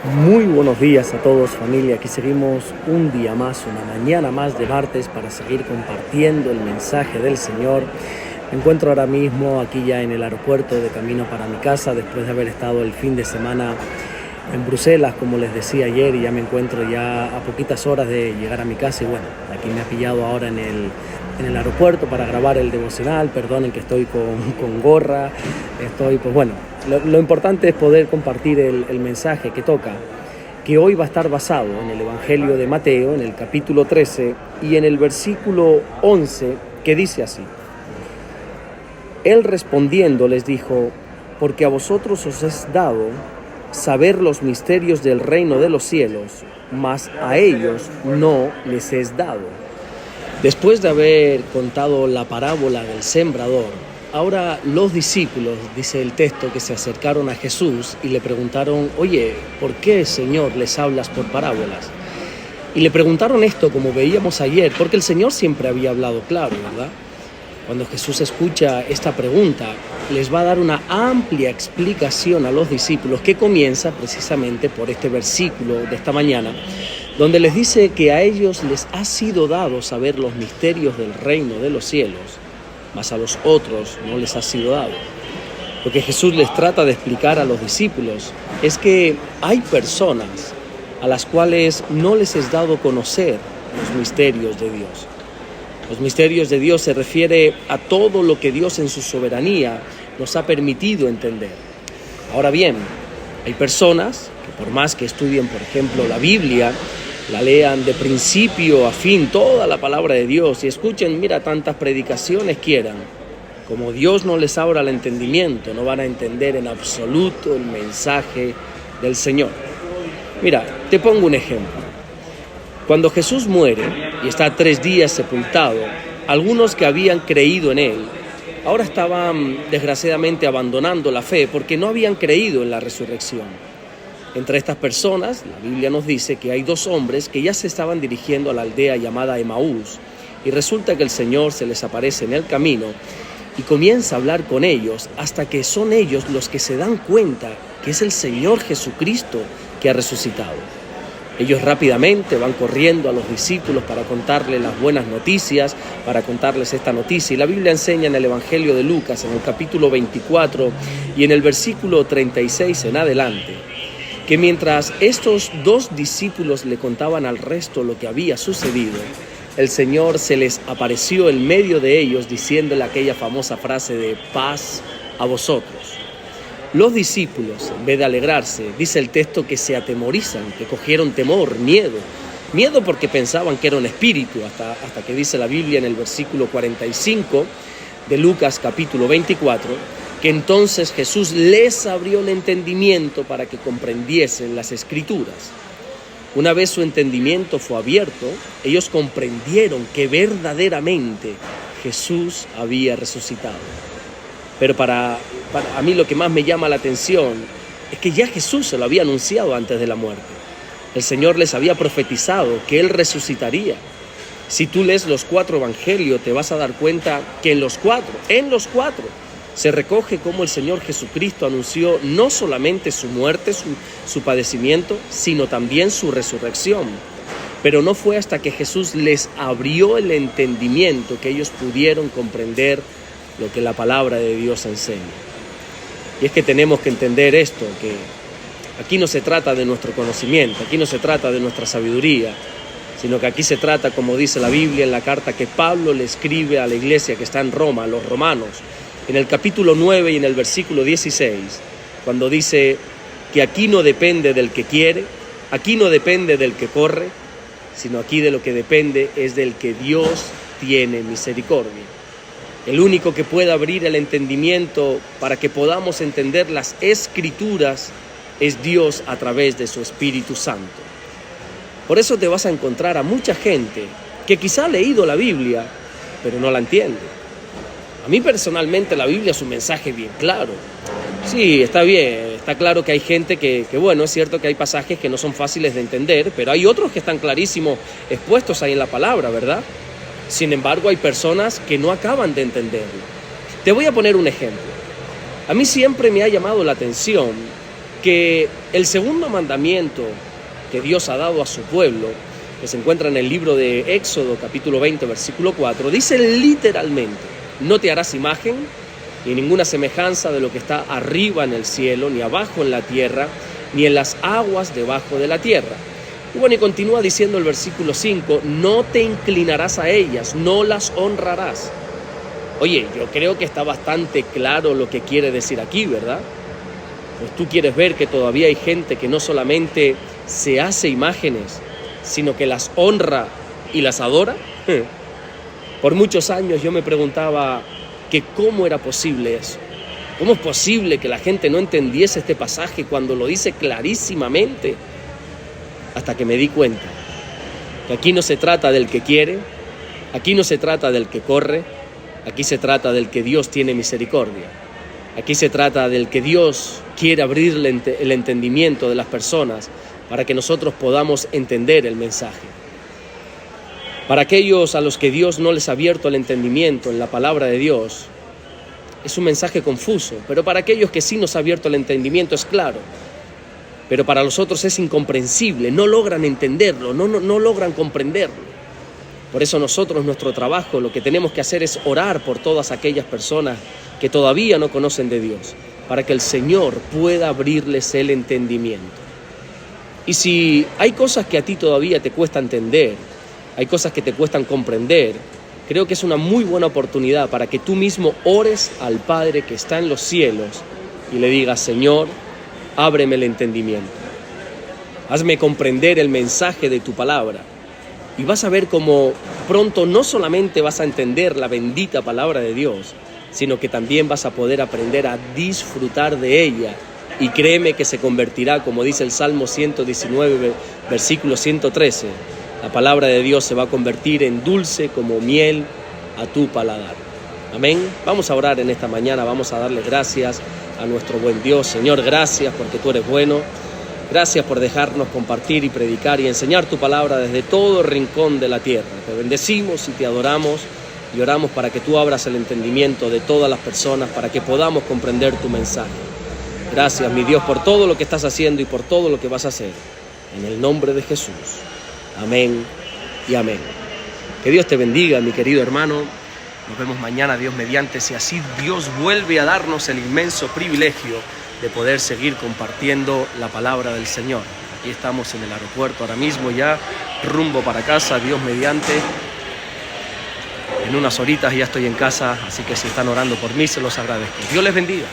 Muy buenos días a todos, familia. Aquí seguimos un día más, una mañana más de martes para seguir compartiendo el mensaje del Señor. Me encuentro ahora mismo aquí ya en el aeropuerto de camino para mi casa después de haber estado el fin de semana en Bruselas, como les decía ayer, y ya me encuentro ya a poquitas horas de llegar a mi casa. Y bueno, aquí me ha pillado ahora en el aeropuerto para grabar el devocional. Perdonen que estoy con gorra, pues bueno, lo importante es poder compartir el mensaje que toca, que hoy va a estar basado en el Evangelio de Mateo, en el capítulo 13 y en el versículo 11, que dice así: Él respondiendo les dijo: porque a vosotros os es dado saber los misterios del reino de los cielos, mas a ellos no les es dado. Después de haber contado la parábola del sembrador, ahora los discípulos, dice el texto, que se acercaron a Jesús y le preguntaron: oye, ¿por qué, Señor, les hablas por parábolas? Y le preguntaron esto, como veíamos ayer, porque el Señor siempre había hablado claro, ¿verdad? Cuando Jesús escucha esta pregunta, les va a dar una amplia explicación a los discípulos, que comienza precisamente por este versículo de esta mañana, donde les dice que a ellos les ha sido dado saber los misterios del reino de los cielos, mas a los otros no les ha sido dado. Lo que Jesús les trata de explicar a los discípulos es que hay personas a las cuales no les es dado conocer los misterios de Dios. Los misterios de Dios se refiere a todo lo que Dios en su soberanía nos ha permitido entender. Ahora bien, hay personas que por más que estudien, por ejemplo, la Biblia, la lean de principio a fin, toda la palabra de Dios, y escuchen, tantas predicaciones quieran, como Dios no les abra el entendimiento, no van a entender en absoluto el mensaje del Señor. Te pongo un ejemplo. Cuando Jesús muere y está 3 días sepultado, algunos que habían creído en Él, ahora estaban desgraciadamente abandonando la fe porque no habían creído en la resurrección. Entre estas personas, la Biblia nos dice que hay 2 hombres que ya se estaban dirigiendo a la aldea llamada Emaús, y resulta que el Señor se les aparece en el camino y comienza a hablar con ellos hasta que son ellos los que se dan cuenta que es el Señor Jesucristo que ha resucitado. Ellos rápidamente van corriendo a los discípulos para contarles las buenas noticias, para contarles esta noticia. Y la Biblia enseña en el Evangelio de Lucas, en el capítulo 24 y en el versículo 36 en adelante, que mientras estos 2 discípulos le contaban al resto lo que había sucedido, el Señor se les apareció en medio de ellos diciéndole aquella famosa frase de paz a vosotros. Los discípulos, en vez de alegrarse, dice el texto que se atemorizan, que cogieron temor, miedo porque pensaban que era un espíritu, hasta que dice la Biblia en el versículo 45 de Lucas capítulo 24, que entonces Jesús les abrió el entendimiento para que comprendiesen las Escrituras. Una vez su entendimiento fue abierto, ellos comprendieron que verdaderamente Jesús había resucitado. Pero para a mí lo que más me llama la atención es que ya Jesús se lo había anunciado antes de la muerte. El Señor les había profetizado que Él resucitaría. Si tú lees los 4 evangelios, te vas a dar cuenta que en los cuatro, se recoge cómo el Señor Jesucristo anunció no solamente su muerte, su padecimiento, sino también su resurrección. Pero no fue hasta que Jesús les abrió el entendimiento que ellos pudieron comprender lo que la palabra de Dios enseña. Y es que tenemos que entender esto, que aquí no se trata de nuestro conocimiento, aquí no se trata de nuestra sabiduría, sino que aquí se trata, como dice la Biblia en la carta que Pablo le escribe a la iglesia que está en Roma, a los romanos, en el capítulo 9 y en el versículo 16, cuando dice que aquí no depende del que quiere, aquí no depende del que corre, sino aquí de lo que depende es del que Dios tiene misericordia. El único que puede abrir el entendimiento para que podamos entender las Escrituras es Dios a través de su Espíritu Santo. Por eso te vas a encontrar a mucha gente que quizá ha leído la Biblia, pero no la entiende. A mí personalmente la Biblia es un mensaje bien claro. Sí, está bien, está claro que hay gente que es cierto que hay pasajes que no son fáciles de entender, pero hay otros que están clarísimos expuestos ahí en la palabra, ¿verdad? Sin embargo, hay personas que no acaban de entenderlo. Te voy a poner un ejemplo. A mí siempre me ha llamado la atención que el segundo mandamiento que Dios ha dado a su pueblo, que se encuentra en el libro de Éxodo, capítulo 20, versículo 4, dice literalmente: no te harás imagen ni ninguna semejanza de lo que está arriba en el cielo, ni abajo en la tierra, ni en las aguas debajo de la tierra. Y bueno, y continúa diciendo el versículo 5, no te inclinarás a ellas, no las honrarás. Oye, yo creo que está bastante claro lo que quiere decir aquí, ¿verdad? Pues tú quieres ver que todavía hay gente que no solamente se hace imágenes, sino que las honra y las adora. Por muchos años yo me preguntaba que cómo era posible eso. ¿Cómo es posible que la gente no entendiese este pasaje cuando lo dice clarísimamente? Hasta que me di cuenta que aquí no se trata del que quiere, aquí no se trata del que corre, aquí se trata del que Dios tiene misericordia. Aquí se trata del que Dios quiere abrirle el entendimiento de las personas para que nosotros podamos entender el mensaje. Para aquellos a los que Dios no les ha abierto el entendimiento en la palabra de Dios, es un mensaje confuso, pero para aquellos que sí nos ha abierto el entendimiento es claro. Pero para los otros es incomprensible, no logran entenderlo, no logran comprenderlo. Por eso nosotros, nuestro trabajo, lo que tenemos que hacer es orar por todas aquellas personas que todavía no conocen de Dios, para que el Señor pueda abrirles el entendimiento. Y si hay cosas que a ti todavía te cuesta entender, hay cosas que te cuestan comprender, creo que es una muy buena oportunidad para que tú mismo ores al Padre que está en los cielos y le digas: Señor, ábreme el entendimiento. Hazme comprender el mensaje de tu palabra. Y vas a ver cómo pronto no solamente vas a entender la bendita palabra de Dios, sino que también vas a poder aprender a disfrutar de ella. Y créeme que se convertirá, como dice el Salmo 119, versículo 113, la palabra de Dios se va a convertir en dulce como miel a tu paladar. Amén. Vamos a orar en esta mañana, vamos a darle gracias a nuestro buen Dios. Señor, gracias porque tú eres bueno. Gracias por dejarnos compartir y predicar y enseñar tu palabra desde todo rincón de la tierra. Te bendecimos y te adoramos y oramos para que tú abras el entendimiento de todas las personas, para que podamos comprender tu mensaje. Gracias, mi Dios, por todo lo que estás haciendo y por todo lo que vas a hacer. En el nombre de Jesús. Amén y amén. Que Dios te bendiga, mi querido hermano. Nos vemos mañana, Dios mediante, si así Dios vuelve a darnos el inmenso privilegio de poder seguir compartiendo la palabra del Señor. Aquí estamos en el aeropuerto ahora mismo ya, rumbo para casa, Dios mediante. En unas horitas ya estoy en casa, así que si están orando por mí, se los agradezco. Dios les bendiga.